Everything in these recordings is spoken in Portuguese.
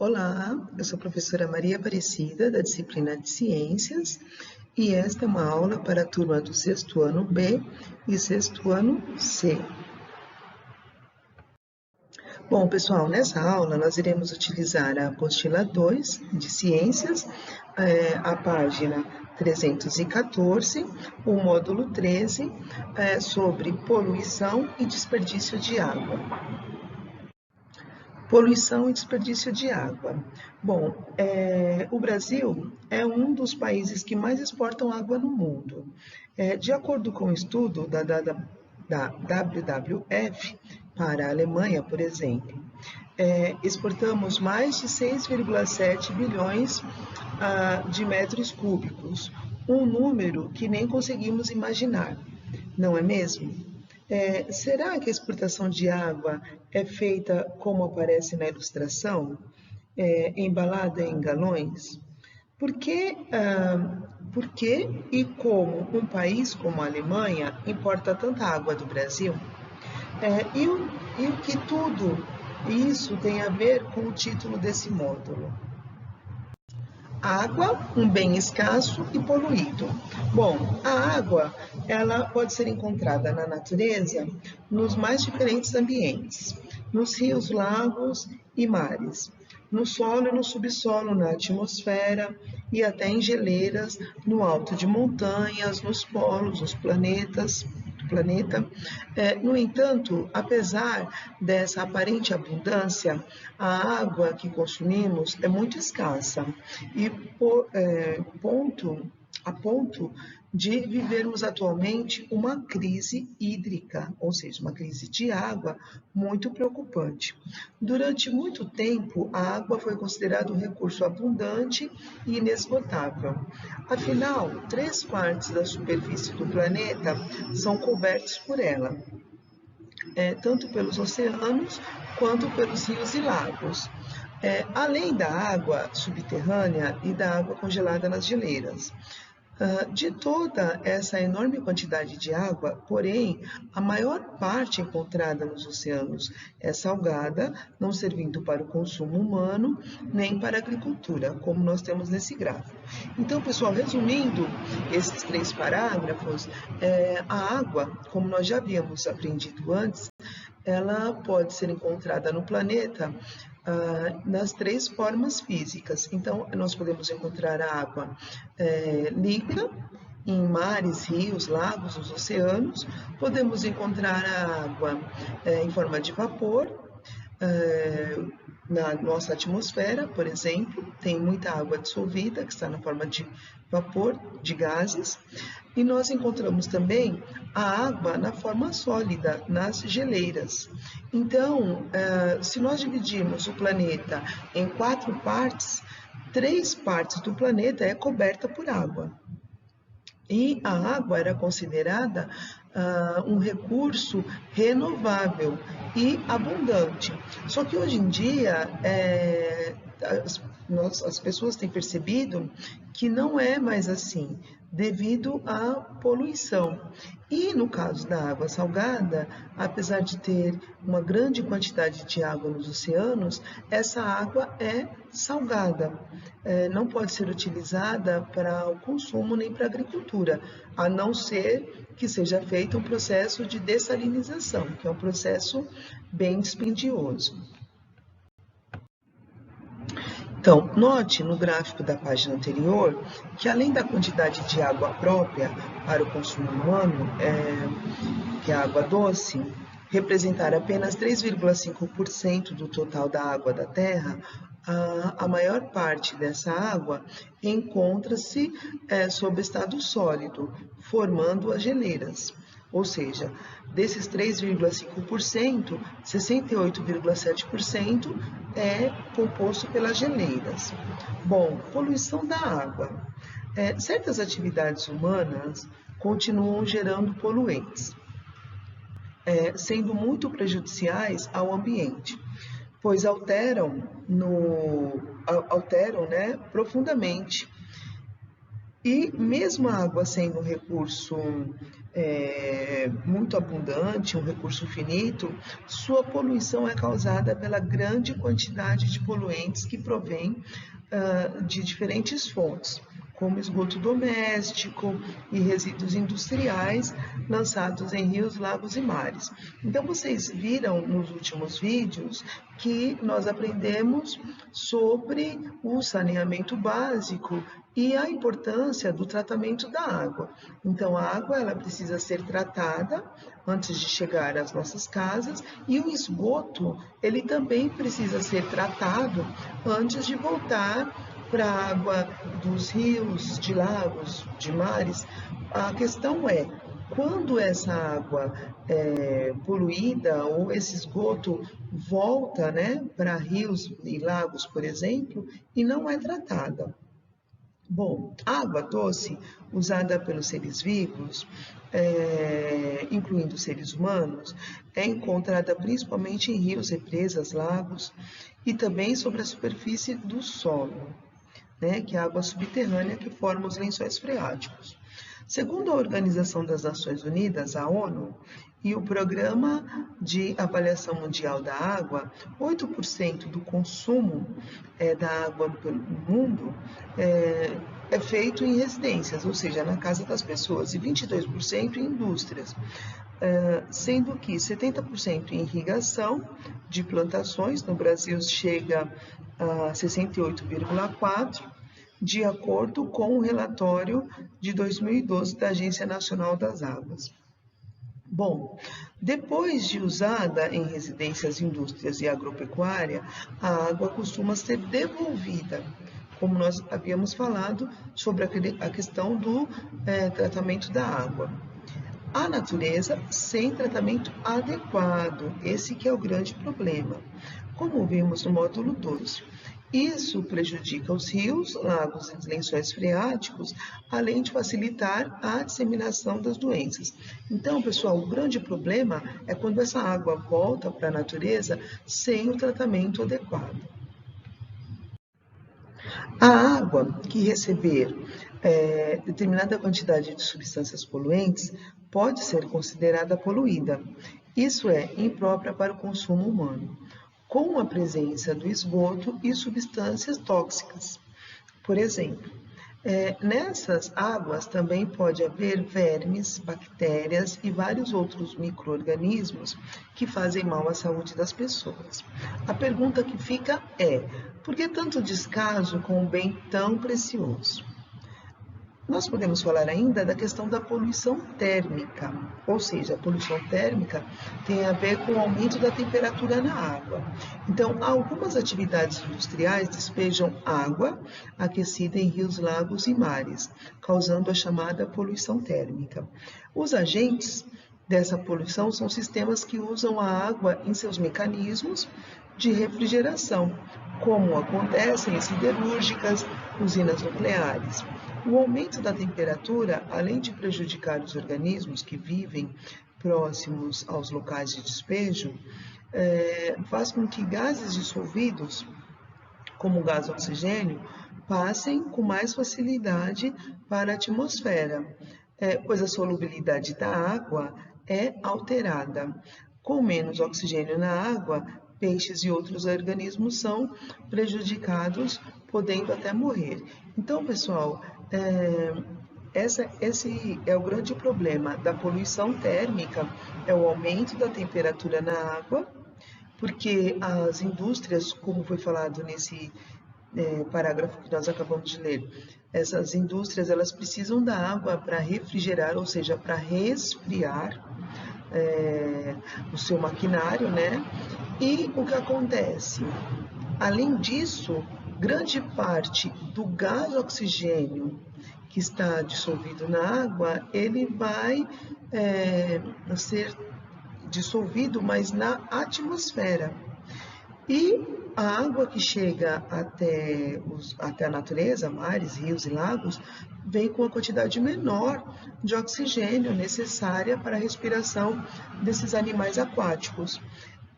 Olá, eu sou a professora Maria Aparecida, da disciplina de Ciências, e esta é uma aula para a turma do sexto ano B e sexto ano C. Bom, pessoal, nessa aula nós iremos utilizar a apostila 2 de Ciências, a página 314, o módulo 13, sobre poluição e desperdício de água. Poluição e desperdício de água. Bom, o Brasil é um dos países que mais exportam água no mundo. De acordo com o estudo da WWF para a Alemanha, por exemplo, exportamos mais de 6,7 bilhões de metros cúbicos, um número que nem conseguimos imaginar, não é mesmo? Será que a exportação de água é feita como aparece na ilustração, embalada em galões? Por que e como um país como a Alemanha importa tanta água do Brasil? E o que tudo isso tem a ver com o título desse módulo? Água, um bem escasso e poluído. Bom, a água, ela pode ser encontrada na natureza nos mais diferentes ambientes, nos rios, lagos e mares, no solo e no subsolo, na atmosfera e até em geleiras, no alto de montanhas, nos polos, nos planetas. No entanto, apesar dessa aparente abundância, a água que consumimos é muito escassa e a ponto de vivermos atualmente uma crise hídrica, ou seja, uma crise de água muito preocupante. Durante muito tempo, a água foi considerada um recurso abundante e inesgotável. Afinal, 3/4 da superfície do planeta são cobertos por ela, tanto pelos oceanos quanto pelos rios e lagos. Além da água subterrânea e da água congelada nas geleiras. De toda essa enorme quantidade de água, porém, a maior parte encontrada nos oceanos é salgada, não servindo para o consumo humano nem para a agricultura, como nós temos nesse gráfico. Então, pessoal, resumindo esses 3 parágrafos, a água, como nós já havíamos aprendido antes, ela pode ser encontrada no planeta nas 3 formas físicas. Então, nós podemos encontrar a água líquida, em mares, rios, lagos, os oceanos. Podemos encontrar a água em forma de vapor, na nossa atmosfera, por exemplo, tem muita água dissolvida, que está na forma de vapor, de gases, e nós encontramos também a água na forma sólida, nas geleiras. Então, se nós dividirmos o planeta em 4 partes, 3 partes do planeta é coberta por água. E a água era considerada um recurso renovável e abundante. Só que hoje em dia as pessoas têm percebido que não é mais assim, devido à poluição. E no caso da água salgada, apesar de ter uma grande quantidade de água nos oceanos, essa água é salgada. Não pode ser utilizada para o consumo nem para a agricultura, a não ser que seja feito um processo de dessalinização, que é um processo bem dispendioso. Então, note no gráfico da página anterior que além da quantidade de água própria para o consumo humano, que é a água doce, representar apenas 3,5% do total da água da Terra, a maior parte dessa água encontra-se sob estado sólido, formando as geleiras. Ou seja, desses 3,5%, 68,7% é composto pelas geleiras. Bom, poluição da água. Certas atividades humanas continuam gerando poluentes, sendo muito prejudiciais ao ambiente, pois alteram profundamente E mesmo a água sendo um recurso muito abundante, um recurso finito, sua poluição é causada pela grande quantidade de poluentes que provém de diferentes fontes, como esgoto doméstico e resíduos industriais lançados em rios, lagos e mares. Então, vocês viram nos últimos vídeos que nós aprendemos sobre o saneamento básico e a importância do tratamento da água. Então, a água ela precisa ser tratada antes de chegar às nossas casas e o esgoto ele também precisa ser tratado antes de voltar para a água dos rios, de lagos, de mares. A questão é quando essa água é poluída ou esse esgoto volta, né, para rios e lagos, por exemplo, e não é tratada. Bom, a água doce, usada pelos seres vivos, incluindo seres humanos, é encontrada principalmente em rios, represas, lagos e também sobre a superfície do solo, né, que é a água subterrânea que forma os lençóis freáticos. Segundo a Organização das Nações Unidas, a ONU, e o Programa de Avaliação Mundial da Água, 8% do consumo da água no mundo é feito em residências, ou seja, na casa das pessoas, e 22% em indústrias, sendo que 70% em irrigação de plantações, no Brasil chega a 68,4%, de acordo com o relatório de 2012 da Agência Nacional das Águas. Bom, depois de usada em residências, indústrias e agropecuária, a água costuma ser devolvida, como nós havíamos falado sobre a questão do tratamento da água. A natureza sem tratamento adequado, esse que é o grande problema, como vimos no módulo 2. Isso prejudica os rios, lagos e lençóis freáticos, além de facilitar a disseminação das doenças. Então, pessoal, o grande problema é quando essa água volta para a natureza sem o tratamento adequado. A água que receber determinada quantidade de substâncias poluentes pode ser considerada poluída, isso é, imprópria para o consumo humano, com a presença do esgoto e substâncias tóxicas. Por exemplo, nessas águas também pode haver vermes, bactérias e vários outros micro-organismos que fazem mal à saúde das pessoas. A pergunta que fica é: por que tanto descaso com um bem tão precioso? Nós podemos falar ainda da questão da poluição térmica, ou seja, a poluição térmica tem a ver com o aumento da temperatura na água. Então, algumas atividades industriais despejam água aquecida em rios, lagos e mares, causando a chamada poluição térmica. Os agentes dessa poluição são sistemas que usam a água em seus mecanismos de refrigeração, como acontece em siderúrgicas, usinas nucleares. O aumento da temperatura, além de prejudicar os organismos que vivem próximos aos locais de despejo, faz com que gases dissolvidos, como o gás oxigênio, passem com mais facilidade para a atmosfera, pois a solubilidade da água é alterada. Com menos oxigênio na água, peixes e outros organismos são prejudicados, podendo até morrer. Então, pessoal, esse é o grande problema da poluição térmica, é o aumento da temperatura na água, porque as indústrias, como foi falado nesse parágrafo que nós acabamos de ler, essas indústrias elas precisam da água para refrigerar, ou seja, para resfriar o seu maquinário, né? E o que acontece? Além disso, grande parte do gás oxigênio que está dissolvido na água, ele vai ser dissolvido, mas na atmosfera. E a água que chega até a natureza, mares, rios e lagos, vem com uma quantidade menor de oxigênio necessária para a respiração desses animais aquáticos.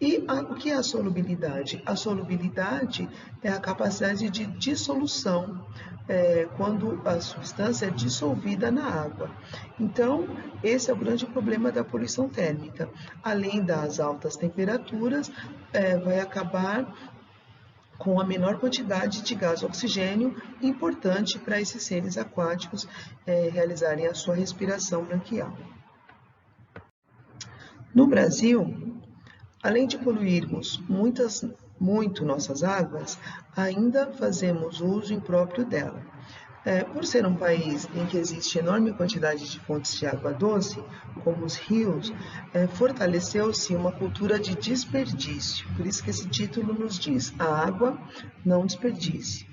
E o que é a solubilidade? A solubilidade é a capacidade de dissolução, quando a substância é dissolvida na água. Então, esse é o grande problema da poluição térmica. Além das altas temperaturas, vai acabar com a menor quantidade de gás oxigênio, importante para esses seres aquáticos realizarem a sua respiração branquial. No Brasil, além de poluirmos muito nossas águas, ainda fazemos uso impróprio dela. Por ser um país em que existe enorme quantidade de fontes de água doce, como os rios, fortaleceu-se uma cultura de desperdício. Por isso que esse título nos diz: a água não desperdice.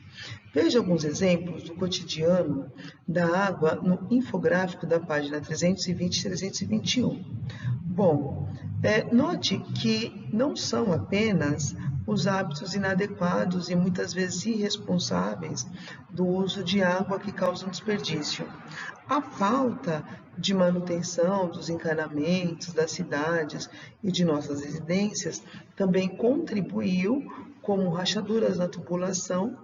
Veja alguns exemplos do cotidiano da água no infográfico da página 320 e 321. Bom, note que não são apenas os hábitos inadequados e muitas vezes irresponsáveis do uso de água que causam desperdício. A falta de manutenção dos encanamentos das cidades e de nossas residências também contribuiu, como rachaduras na tubulação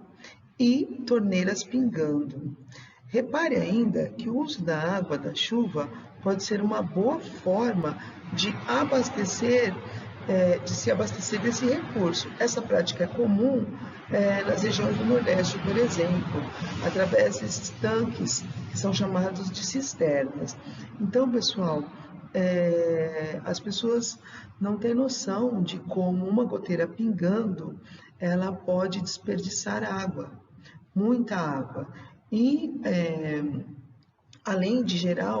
e torneiras pingando. Repare ainda que o uso da água da chuva pode ser uma boa forma de se abastecer desse recurso. Essa prática é comum nas regiões do Nordeste, por exemplo, através desses tanques que são chamados de cisternas. Então, pessoal, as pessoas não têm noção de como uma goteira pingando, ela pode desperdiçar água, muita água. E além de gerar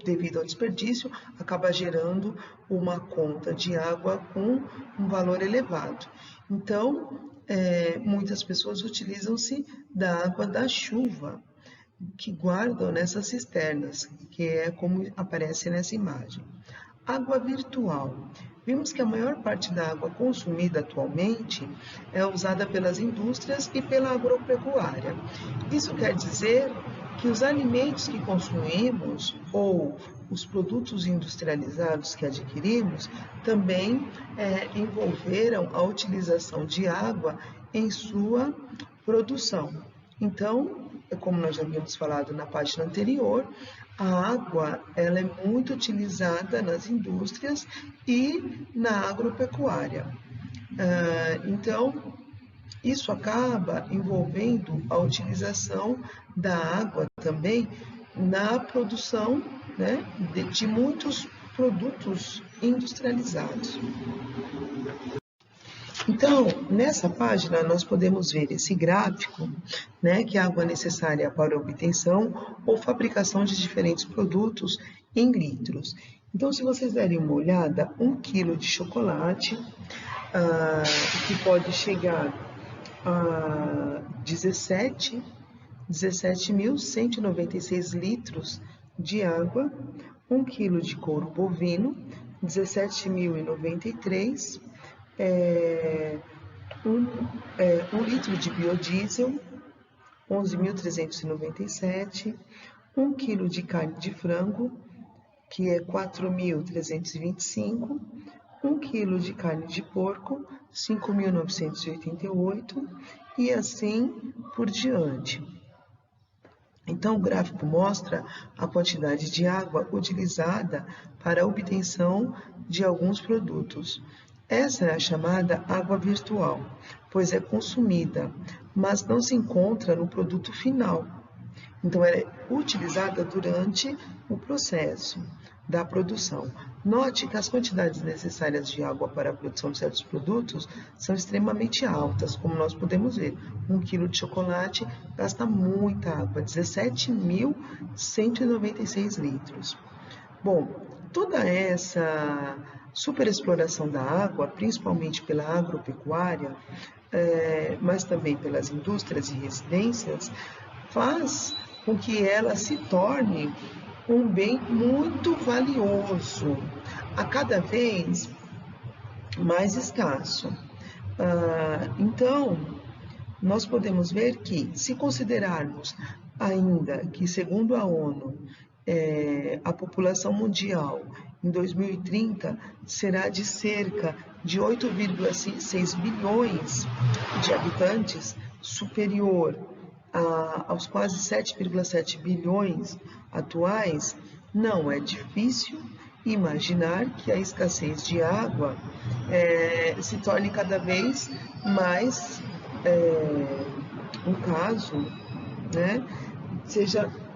devido ao desperdício, acaba gerando uma conta de água com um valor elevado. Então, muitas pessoas utilizam-se da água da chuva, que guardam nessas cisternas, que é como aparece nessa imagem. Água virtual. Vimos que a maior parte da água consumida atualmente é usada pelas indústrias e pela agropecuária. Isso quer dizer que os alimentos que consumimos ou os produtos industrializados que adquirimos também envolveram a utilização de água em sua produção. Então, como nós já havíamos falado na página anterior, a água ela é muito utilizada nas indústrias e na agropecuária. Então, isso acaba envolvendo a utilização da água também na produção, né, de muitos produtos industrializados. Então, nessa página, nós podemos ver esse gráfico, né, que é a água necessária para a obtenção ou fabricação de diferentes produtos em litros. Então, se vocês derem uma olhada, 1 kg de chocolate, que pode chegar a 17.196 litros de água, 1 kg de couro bovino, 17.093, 1 litro de biodiesel, 11.397, 1 kg de carne de frango, que é 4.325, 1 kg de carne de porco, 5.988 e assim por diante. Então, o gráfico mostra a quantidade de água utilizada para a obtenção de alguns produtos. Essa é a chamada água virtual, pois é consumida, mas não se encontra no produto final. Então, ela é utilizada durante o processo da produção. Note que as quantidades necessárias de água para a produção de certos produtos são extremamente altas, como nós podemos ver. 1 kg de chocolate gasta muita água, 17.196 litros. Bom, toda essa superexploração da água, principalmente pela agropecuária, mas também pelas indústrias e residências, faz com que ela se torne um bem muito valioso, a cada vez mais escasso. Então, nós podemos ver que, se considerarmos ainda que, segundo a ONU, a população mundial em 2030 será de cerca de 8,6 bilhões de habitantes, superior aos quase 7,7 bilhões atuais, não é difícil imaginar que a escassez de água se torne cada vez mais um caso, né?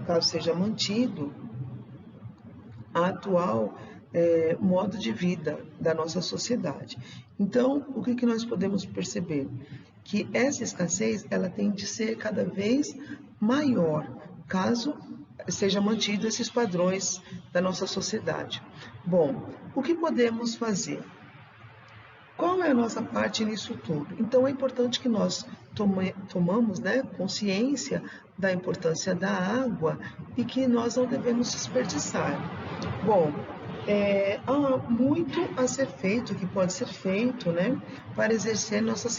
Caso seja mantido a atual modo de vida da nossa sociedade. Então, o que nós podemos perceber? Que essa escassez ela tem de ser cada vez maior, caso seja mantido esses padrões da nossa sociedade. Bom, o que podemos fazer? Qual é a nossa parte nisso tudo? Então, é importante que nós tomamos, né, consciência da importância da água e que nós não devemos desperdiçar. Bom, há muito a ser feito, que pode ser feito, né, para exercer nossa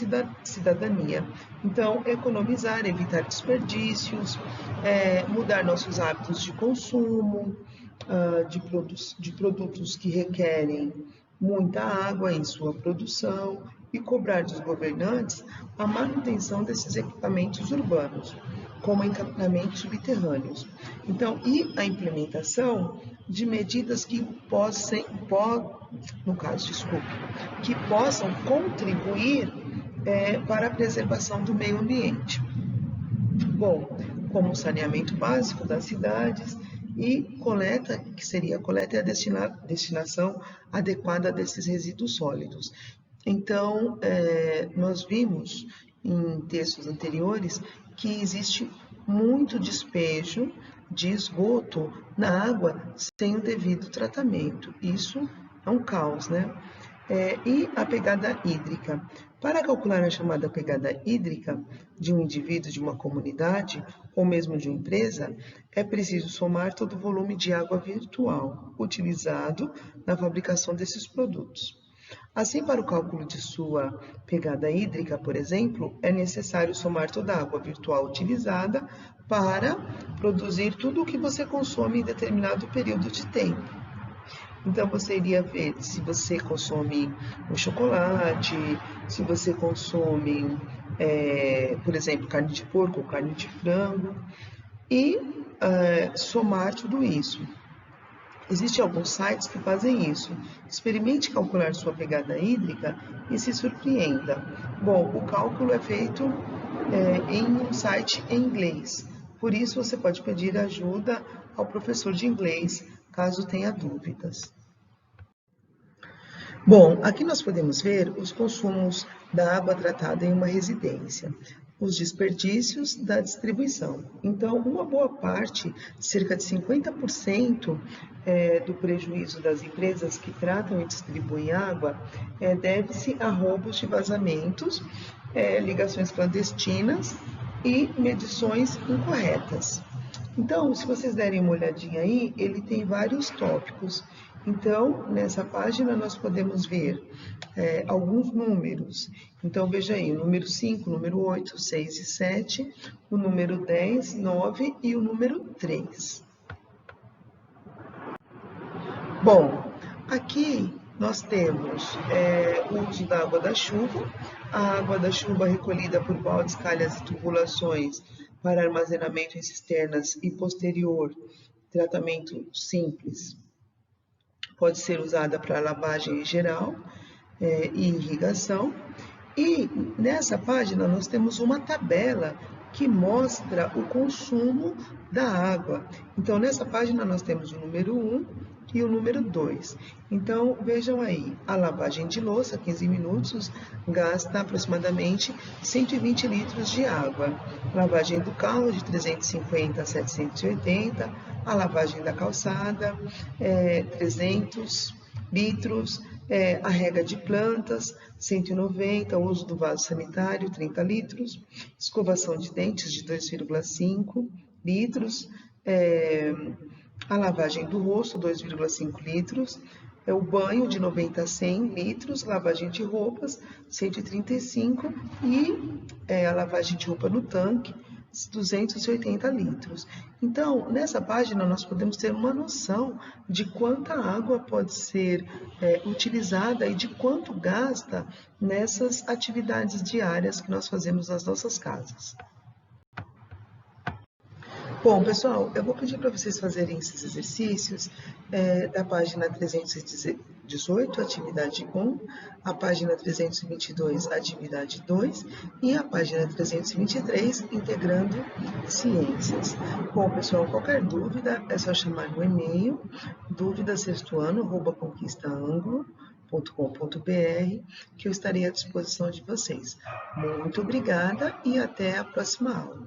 cidadania. Então, economizar, evitar desperdícios, mudar nossos hábitos de consumo, de produtos que requerem muita água em sua produção e cobrar dos governantes a manutenção desses equipamentos urbanos, como encanamentos subterrâneos. Então, e a implementação de medidas que possam contribuir para a preservação do meio ambiente. Bom, como o saneamento básico das cidades e coleta, que seria a coleta e a destinação adequada desses resíduos sólidos. Então, nós vimos em textos anteriores que existe muito despejo de esgoto na água sem o devido tratamento. Isso é um caos, né? E a pegada hídrica. Para calcular a chamada pegada hídrica de um indivíduo, de uma comunidade ou mesmo de uma empresa, é preciso somar todo o volume de água virtual utilizado na fabricação desses produtos. Assim, para o cálculo de sua pegada hídrica, por exemplo, é necessário somar toda a água virtual utilizada para produzir tudo o que você consome em determinado período de tempo. Então, você iria ver se você consome um chocolate, se você consome, por exemplo, carne de porco ou carne de frango, e somar tudo isso. Existem alguns sites que fazem isso. Experimente calcular sua pegada hídrica e se surpreenda. Bom, o cálculo é feito em um site em inglês. Por isso, você pode pedir ajuda ao professor de inglês, caso tenha dúvidas. Bom, aqui nós podemos ver os consumos da água tratada em uma residência, os desperdícios da distribuição. Então, uma boa parte, cerca de 50% do prejuízo das empresas que tratam e distribuem água deve-se a roubos de vazamentos, ligações clandestinas e medições incorretas. Então, se vocês derem uma olhadinha aí, ele tem vários tópicos. Então, nessa página nós podemos ver alguns números. Então, veja aí, o número 5, o número 8, 6 e 7, o número 10, 9 e o número 3. Bom, aqui nós temos o uso da água da chuva, a água da chuva recolhida por baldes, calhas e tubulações para armazenamento em cisternas e posterior tratamento simples. Pode ser usada para lavagem em geral e irrigação. E nessa página nós temos uma tabela que mostra o consumo da água. Então, nessa página nós temos o número 1 e o número 2. Então, vejam aí, a lavagem de louça, 15 minutos, gasta aproximadamente 120 litros de água. A lavagem do carro, de 350 a 780. A lavagem da calçada, 300 litros. A rega de plantas, 190, o uso do vaso sanitário, 30 litros, escovação de dentes de 2,5 litros, a lavagem do rosto, 2,5 litros, o banho de 90 a 100 litros, lavagem de roupas, 135 e a lavagem de roupa no tanque, 280 litros. Então, nessa página, nós podemos ter uma noção de quanta água pode ser utilizada e de quanto gasta nessas atividades diárias que nós fazemos nas nossas casas. Bom, pessoal, eu vou pedir para vocês fazerem esses exercícios da página 318, atividade 1, a página 322, atividade 2, e a página 323, integrando ciências. Bom, pessoal, qualquer dúvida é só chamar no e-mail, dúvidasextoano@conquistaanglo.com.br, que eu estarei à disposição de vocês. Muito obrigada e até a próxima aula.